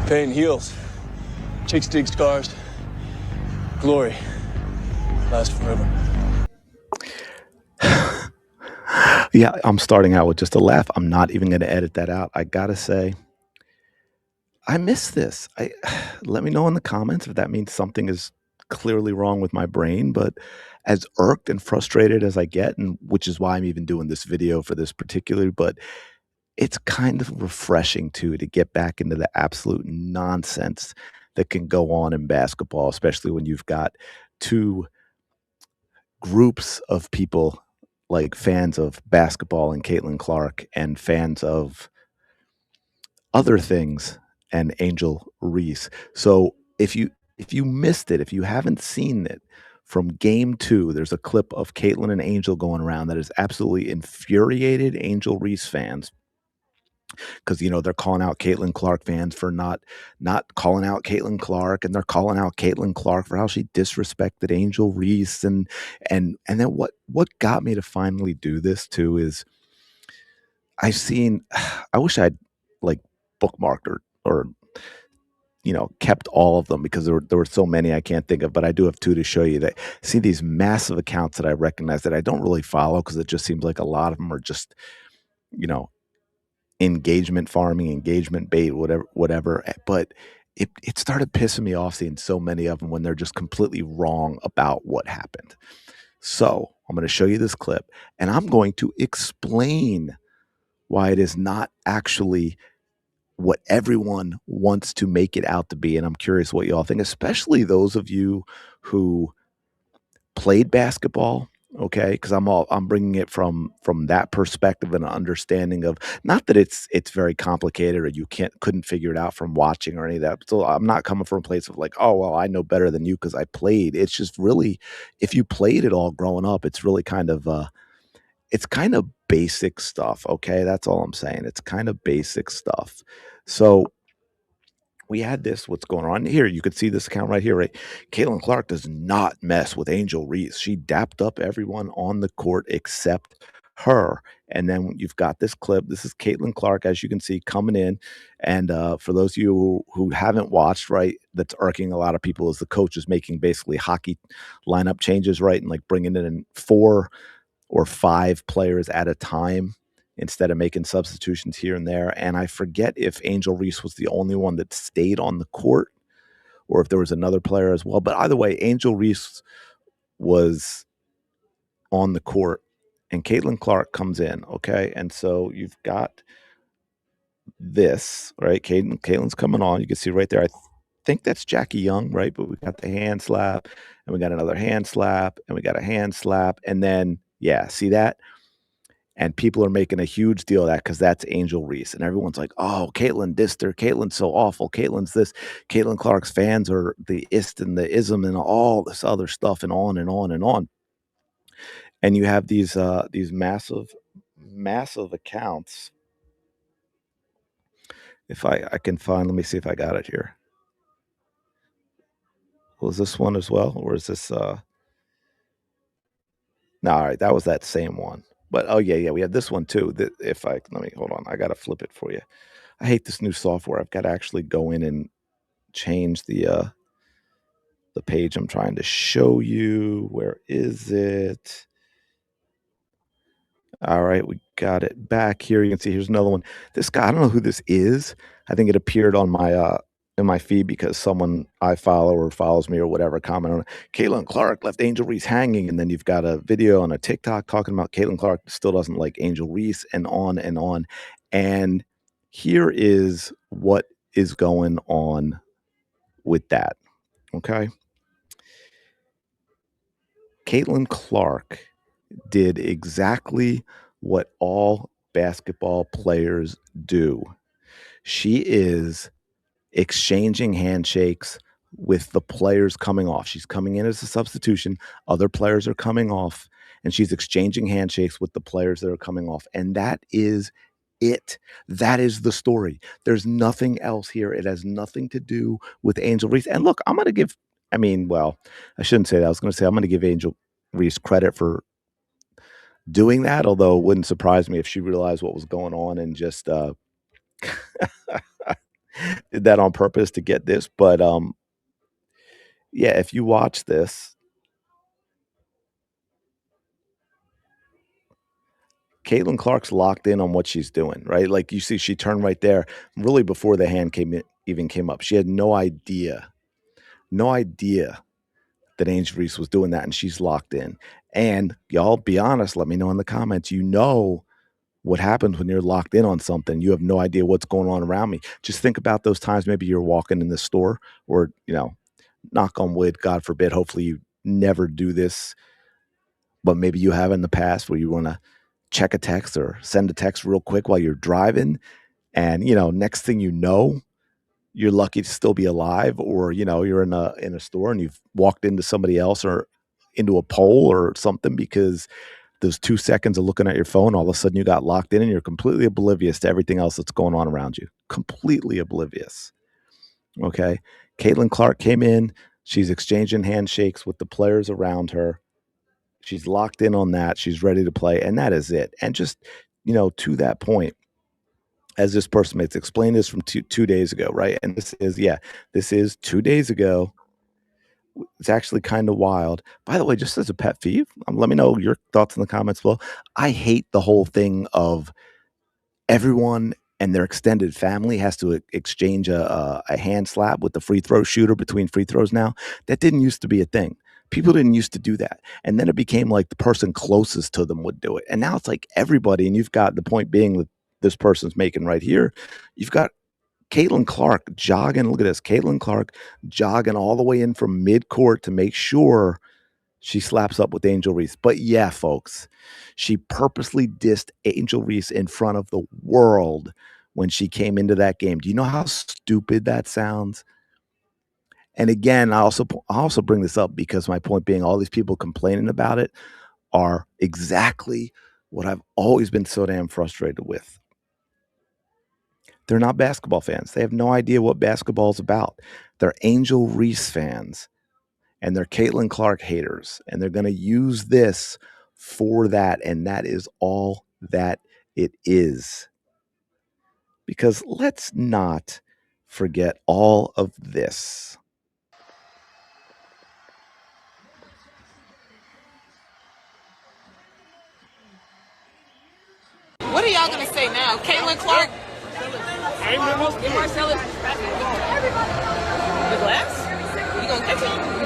Pain heals. Chicks dig scars. Glory lasts forever. Yeah, I'm starting out with just a laugh. I'm not even going to edit that out. I gotta say, I miss this. Let me know in the comments if that means something is clearly wrong with my brain. But as irked and frustrated as I get, and which is why I'm even doing this video for this particular, but it's kind of refreshing too to get back into the absolute nonsense that can go on in basketball, especially when you've got two groups of people like fans of basketball and Caitlin Clark and fans of other things and Angel Reese. So if you missed it, if you haven't seen it from game 2, there's a clip of Caitlin and Angel going around that has absolutely infuriated Angel Reese fans because they're calling out Caitlin Clark fans for not calling out Caitlin Clark, and they're calling out Caitlin Clark for how she disrespected Angel Reese, and then what got me to finally do this too is I've seen I wish I'd like bookmarked or kept all of them because there were so many I can't think of, but I do have two to show you that see these massive accounts that I recognize that I don't really follow because it just seems like a lot of them are just, you know, engagement farming, engagement bait, whatever. But it started pissing me off seeing so many of them when they're just completely wrong about what happened. So I'm going to show you this clip and I'm going to explain why it is not actually what everyone wants to make it out to be. And I'm curious what you all think, especially those of you who played basketball. Okay, because I'm bringing it from that perspective and understanding of not that it's very complicated or you couldn't figure it out from watching or any of that. So I'm not coming from a place of like, oh well, I know better than you because I played. It's just really, if you played it all growing up, it's really it's kind of basic stuff. Okay, that's all I'm saying. It's kind of basic stuff. So we had what's going on here. You could see this account right here, right? Caitlin Clark does not mess with Angel Reese. She dapped up everyone on the court except her. And then you've got this clip. This is Caitlin Clark, as you can see, coming in. And for those of you who haven't watched, right, that's irking a lot of people is the coach is making basically hockey lineup changes, right? And like bringing in 4 or 5 players at a time instead of making substitutions here and there. And I forget if Angel Reese was the only one that stayed on the court or if there was another player as well. But either way, Angel Reese was on the court and Caitlin Clark comes in. Okay. And so you've got this, right? Caitlin's coming on. You can see right there. I think that's Jackie Young, right? But we got the hand slap and we got another hand slap and we got a hand slap. And then, yeah, see that? And people are making a huge deal of that because that's Angel Reese. And everyone's like, oh, Caitlin dissed her. Caitlin's so awful. Caitlin's this. Caitlin Clark's fans are the ist and the ism and all this other stuff and on and on and on. And you have these massive, massive accounts. If I can find, let me see if I got it here. Was this one as well? Or is this no, all right, that was that same one. But oh yeah, we have this one too. Let me hold on, I gotta flip it for you. I hate this new software. I've got to actually go in and change the page I'm trying to show you. Where is it? All right, we got it back here. You can see here's another one. This guy, I don't know who this is. I think it appeared on my in my feed because someone I follow or follows me or whatever comment on it. Caitlin Clark left Angel Reese hanging, and then you've got a video on a TikTok talking about Caitlin Clark still doesn't like Angel Reese, and on and on. And here is what is going on with that. Okay. Caitlin Clark did exactly what all basketball players do. She is exchanging handshakes with the players coming off. She's coming in as a substitution. Other players are coming off, and she's exchanging handshakes with the players that are coming off. And that is it. That is the story. There's nothing else here. It has nothing to do with Angel Reese. And look, I'm going to give, well, I shouldn't say that. I was going to say I'm going to give Angel Reese credit for doing that, although it wouldn't surprise me if she realized what was going on and just did that on purpose to get this, but, yeah, if you watch this, Caitlin Clark's locked in on what she's doing, right? Like, you see she turned right there, really before the hand even came up. She had no idea that Angel Reese was doing that, and she's locked in. And y'all be honest, let me know in the comments, you know what happens when you're locked in on something. You have no idea what's going on around me. Just think about those times maybe you're walking in the store or, knock on wood, God forbid, hopefully you never do this, but maybe you have in the past where you want to check a text or send a text real quick while you're driving. And, next thing you know, you're lucky to still be alive, or, you're in a store and you've walked into somebody else or into a pole or something because those 2 seconds of looking at your phone, all of a sudden you got locked in and you're completely oblivious to everything else that's going on around you. Completely oblivious. Okay. Caitlin Clark came in. She's exchanging handshakes with the players around her. She's locked in on that. She's ready to play. And that is it. And just, to that point, as this person makes explain this from two days ago, right? And this is 2 days ago. It's actually kind of wild. By the way, just as a pet peeve, let me know your thoughts in the comments below. I hate the whole thing of everyone and their extended family has to exchange a hand slap with the free throw shooter between free throws now. That didn't used to be a thing. People didn't used to do that. And then it became like the person closest to them would do it. And now it's like everybody, and you've got the point being that this person's making right here. You've got Caitlin Clark jogging. Look at this. Caitlin Clark jogging all the way in from midcourt to make sure she slaps up with Angel Reese. But yeah, folks, she purposely dissed Angel Reese in front of the world when she came into that game. Do you know how stupid that sounds? And again, I also bring this up because my point being, all these people complaining about it are exactly what I've always been so damn frustrated with. They're not basketball fans. They have no idea what basketball is about. They're Angel Reese fans and they're Caitlin Clark haters, and they're going to use this for that, and that is all that it is. Because let's not forget all of this. What are y'all going to say now? Caitlin Clark? Marcellus? The glass? You going to catch it?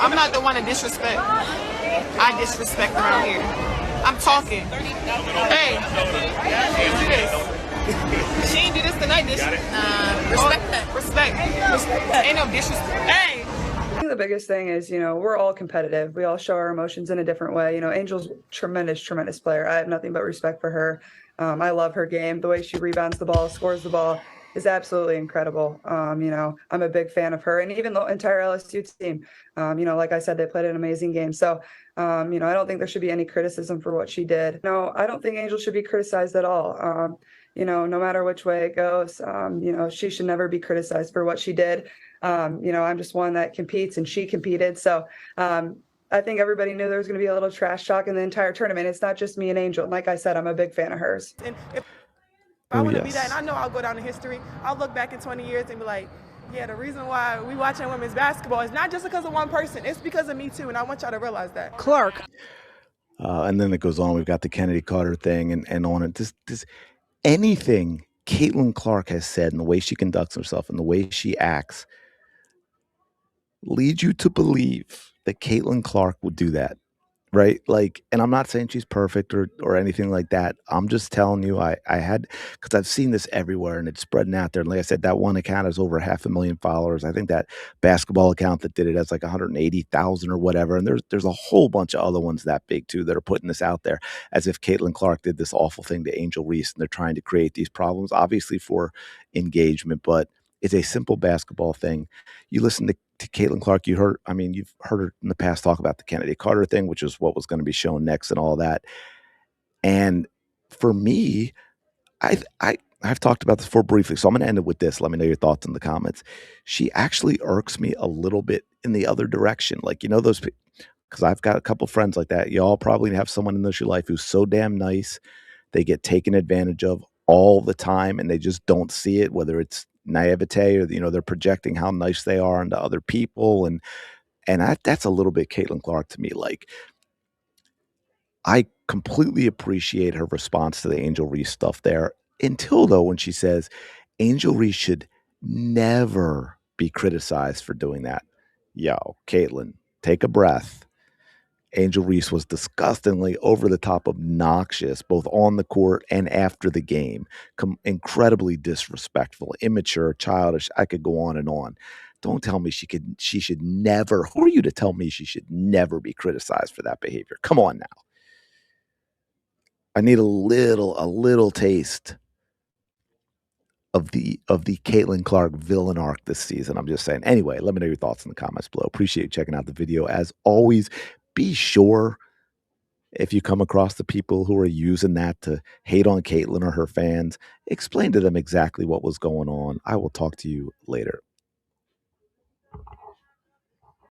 I'm not the one to disrespect. I disrespect around here. I'm talking. Hey, do this. She ain't do this tonight, did she? Respect that. Respect. Ain't no disrespect. Hey. I think the biggest thing is, we're all competitive. We all show our emotions in a different way. Angel's tremendous player. I have nothing but respect for her. I love her game. The way she rebounds the ball, scores the ball is absolutely incredible. I'm a big fan of her, and even the entire LSU team. Like I said, they played an amazing game. So, I don't think there should be any criticism for what she did. No, I don't think Angel should be criticized at all. No matter which way it goes, she should never be criticized for what she did. I'm just one that competes, and she competed. So I think everybody knew there was going to be a little trash talk in the entire tournament. It's not just me and Angel. Like I said, I'm a big fan of hers. And if I want to be that, and I know I'll go down in history, I'll look back in 20 years and be like, yeah, the reason why we watching women's basketball is not just because of one person. It's because of me too, and I want y'all to realize that. Clark. And then it goes on. We've got the Kennedy Carter thing and on it. This anything Caitlin Clark has said and the way she conducts herself and the way she acts leads you to believe that Caitlin Clark would do that, right? Like, and I'm not saying she's perfect or anything like that. I'm just telling you, I had, because I've seen this everywhere and it's spreading out there. And like I said, that one account has over 500,000 followers. I think that basketball account that did it has like 180,000 or whatever. And there's a whole bunch of other ones that big too that are putting this out there as if Caitlin Clark did this awful thing to Angel Reese, and they're trying to create these problems, obviously for engagement, but it's a simple basketball thing. You listen to Caitlin Clark, you've heard her in the past talk about the Kennedy Carter thing, which is what was going to be shown next and all that. And for me, I've talked about this before briefly, so I'm going to end it with this. Let me know your thoughts in the comments. She actually irks me a little bit in the other direction. Like, those people, because I've got a couple friends like that. Y'all probably have someone in your life who's so damn nice. They get taken advantage of all the time and they just don't see it, whether it's, naivete, or they're projecting how nice they are into other people, and that's a little bit Caitlin Clark to me. Like, I completely appreciate her response to the Angel Reese stuff there, until though when she says Angel Reese should never be criticized for doing that. Yo, Caitlin, take a breath. Angel Reese was disgustingly over the top obnoxious, both on the court and after the game. Incredibly disrespectful, immature, childish. I could go on and on. Don't tell me she should never. Who are you to tell me she should never be criticized for that behavior? Come on now. I need a little taste of the Caitlin Clark villain arc this season. I'm just saying. Anyway, let me know your thoughts in the comments below. Appreciate you checking out the video. As always, be sure, if you come across the people who are using that to hate on Caitlin or her fans, explain to them exactly what was going on. I will talk to you later.